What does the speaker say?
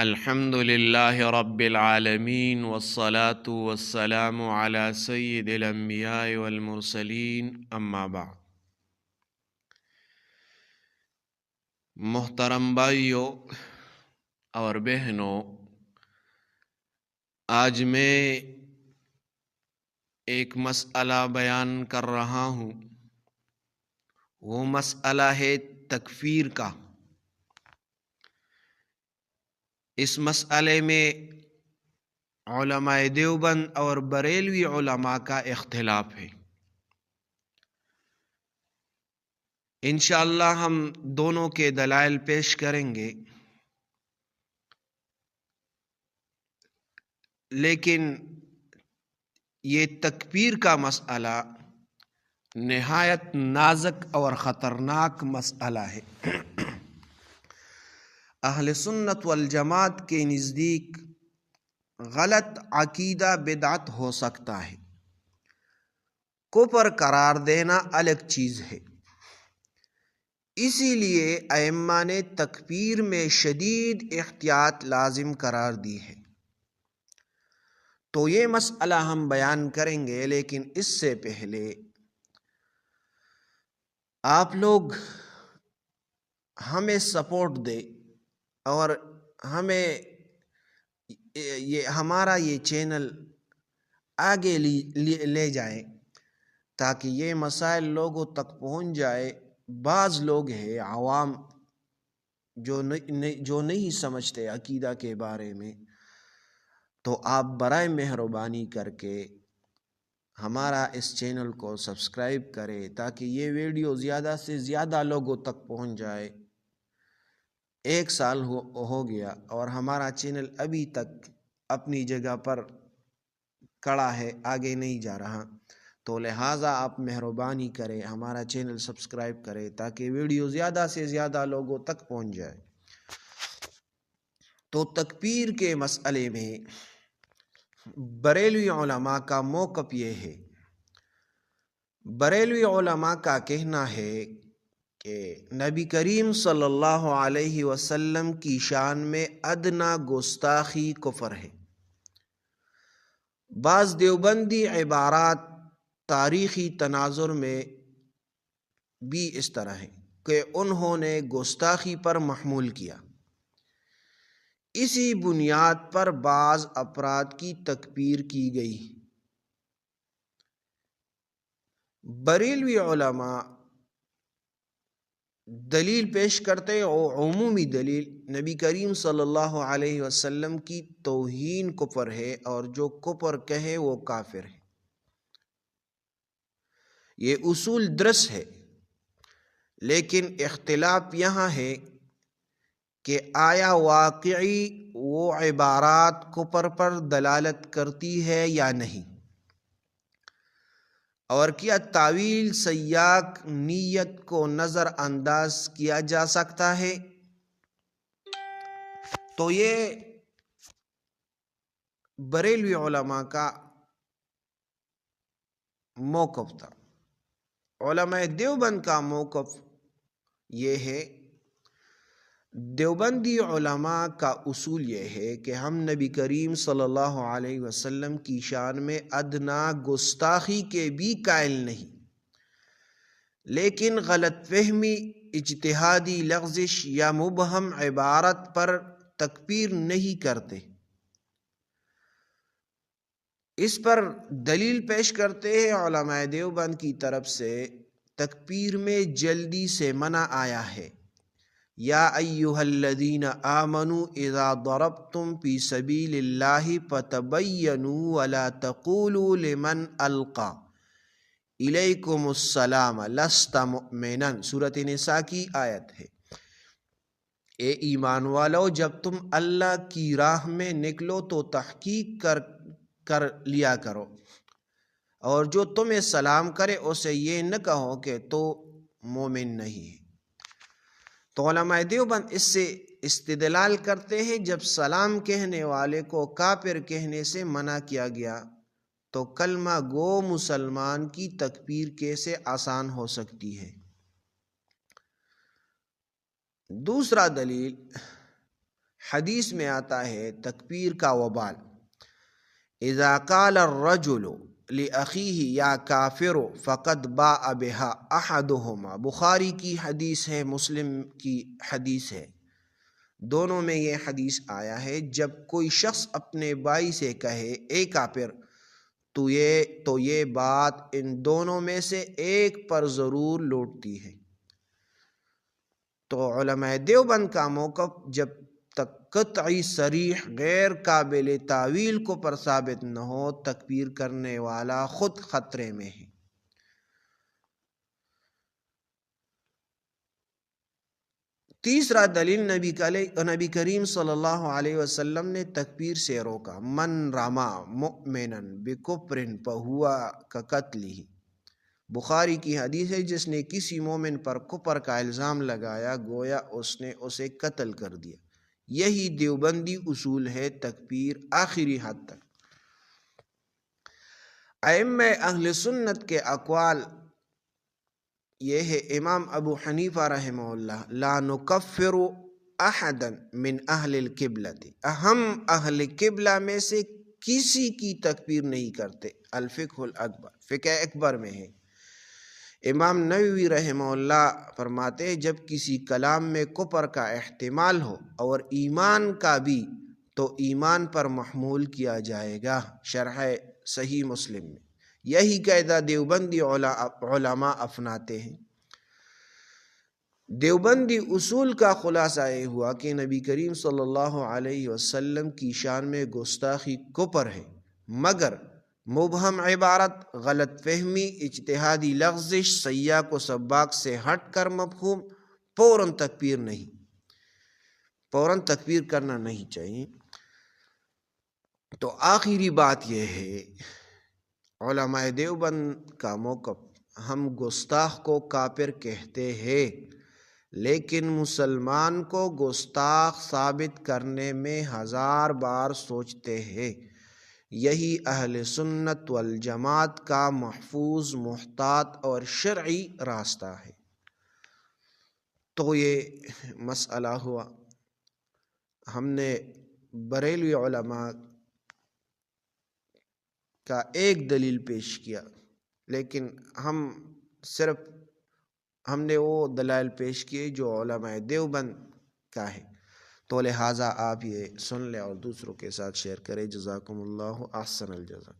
الحمد للہ رب العالمین والصلاة والسلام علی سید الانبیاء والمرسلین اما بعد۔ محترم بھائیوں اور بہنوں، آج میں ایک مسئلہ بیان کر رہا ہوں۔ وہ مسئلہ ہے تکفیر کا۔ اس مسئلے میں علماء دیوبند اور بریلوی علماء کا اختلاف ہے۔ انشاءاللہ ہم دونوں کے دلائل پیش کریں گے، لیکن یہ تکفیر کا مسئلہ نہایت نازک اور خطرناک مسئلہ ہے۔ اہل سنت والجماعت کے نزدیک غلط عقیدہ بدعت ہو سکتا ہے، کفر قرار دینا الگ چیز ہے۔ اسی لیے ائمہ نے تکفیر میں شدید احتیاط لازم قرار دی ہے۔ تو یہ مسئلہ ہم بیان کریں گے، لیکن اس سے پہلے آپ لوگ ہمیں سپورٹ دیں اور ہمارا یہ چینل آگے لے جائیں تاکہ یہ مسائل لوگوں تک پہنچ جائے۔ بعض لوگ ہیں عوام جو نہیں سمجھتے عقیدہ کے بارے میں، تو آپ برائے مہربانی کر کے ہمارا اس چینل کو سبسکرائب کریں تاکہ یہ ویڈیو زیادہ سے زیادہ لوگوں تک پہنچ جائے۔ 1 سال ہو گیا اور ہمارا چینل ابھی تک اپنی جگہ پر کڑا ہے، آگے نہیں جا رہا۔ تو لہٰذا آپ مہربانی کریں ہمارا چینل سبسکرائب کریں تاکہ ویڈیو زیادہ سے زیادہ لوگوں تک پہنچ جائے۔ تو تکفیر کے مسئلے میں بریلوی علماء کا موقف یہ ہے۔ بریلوی علماء کا کہنا ہے کہ نبی کریم صلی اللہ علیہ وسلم کی شان میں ادنا گستاخی کفر ہے۔ بعض دیوبندی عبارات تاریخی تناظر میں بھی اس طرح ہیں کہ انہوں نے گستاخی پر محمول کیا۔ اسی بنیاد پر بعض افراد کی تکفیر کی گئی۔ بریلوی علماء دلیل پیش کرتے اور عمومی دلیل نبی کریم صلی اللہ علیہ وسلم کی توہین کفر ہے، اور جو کفر کہے وہ کافر ہے۔ یہ اصول درست ہے، لیکن اختلاف یہاں ہے کہ آیا واقعی وہ عبارات کفر پر دلالت کرتی ہے یا نہیں، اور کیا تاویل سیاق نیت کو نظر انداز کیا جا سکتا ہے۔ تو یہ بریلوی علماء کا موقف تھا۔ علماء دیوبند کا موقف یہ ہے، دیوبندی علماء کا اصول یہ ہے کہ ہم نبی کریم صلی اللہ علیہ وسلم کی شان میں ادنا گستاخی کے بھی قائل نہیں، لیکن غلط فہمی، اجتہادی لغزش یا مبہم عبارت پر تکفیر نہیں کرتے۔ اس پر دلیل پیش کرتے ہیں علماء دیوبند کی طرف سے تکفیر میں جلدی سے منع آیا ہے۔ یا ایھا الذین آمنوا اذا ضربتم فی سبیل اللہ فتبینوا ولا تقولوا لمن القی الیکم السلام لست مؤمنا، سورۃ نساء کی آیت ہے۔ اے ایمان والو، جب تم اللہ کی راہ میں نکلو تو تحقیق کر لیا کرو، اور جو تمہیں سلام کرے اسے یہ نہ کہو کہ تو مومن نہیں ہے۔ تو علماء دیوبند اس سے استدلال کرتے ہیں، جب سلام کہنے والے کو کافر کہنے سے منع کیا گیا تو کلمہ گو مسلمان کی تکفیر کیسے آسان ہو سکتی ہے۔ دوسرا دلیل حدیث میں آتا ہے تکبیر کا وبال، اذا قال الرجل لأخیہ یا کافر فقد باء بها احدہما، بخاری کی حدیث ہے، مسلم کی حدیث ہے، دونوں میں یہ حدیث آیا ہے جب کوئی شخص اپنے بھائی سے کہے اے کافر، تو یہ بات ان دونوں میں سے ایک پر ضرور لوٹتی ہے۔ تو علماء دیوبند کا موقف جب تک قطعی صریح غیر قابل تعویل کو پر ثابت نہ ہو، تکبیر کرنے والا خود خطرے میں ہے۔ تیسرا دلیل، نبی کریم صلی اللہ علیہ وسلم نے تکبیر سے روکا، من رما مؤمنا بکفر فہو کقتلہ، بخاری کی حدیث ہے، جس نے کسی مومن پر کفر کا الزام لگایا گویا اس نے اسے قتل کر دیا۔ یہی دیوبندی اصول ہے تکبیر آخری حد تک۔ ائمہ اہل سنت کے اقوال یہ ہے، امام ابو حنیفہ رحمہ اللہ، لا نکفر احدا من اہل القبلۃ، ہم اہل قبلہ میں سے کسی کی تکبیر نہیں کرتے، الفقہ الاکبر، فقہ اکبر میں ہے۔ امام نووی رحمہ اللہ فرماتے ہیں جب کسی کلام میں کفر کا احتمال ہو اور ایمان کا بھی تو ایمان پر محمول کیا جائے گا، شرح صحیح مسلم میں۔ یہی قاعدہ دیوبندی علماء اپناتے ہیں۔ دیوبندی اصول کا خلاصہ یہ ہوا کہ نبی کریم صلی اللہ علیہ وسلم کی شان میں گستاخی کفر ہے، مگر مبہم عبارت، غلط فہمی، اجتہادی لغزش، سیاق و سباق سے ہٹ کر مفہوم، فوراً تکبیر کرنا نہیں چاہیے۔ تو آخری بات یہ ہے، علماء دیوبند کا موقف، ہم گستاخ کو کافر کہتے ہیں لیکن مسلمان کو گستاخ ثابت کرنے میں 1000 بار سوچتے ہیں۔ یہی اہل سنت والجماعت کا محفوظ، محتاط اور شرعی راستہ ہے۔ تو یہ مسئلہ ہوا، ہم نے بریلوی علماء کا ایک دلیل پیش کیا، لیکن ہم نے وہ دلائل پیش کیے جو علماء دیوبند کا ہے، تو لہٰذا آپ یہ سن لیں اور دوسروں کے ساتھ شیئر کریں۔ جزاکم اللہ احسن الجزا۔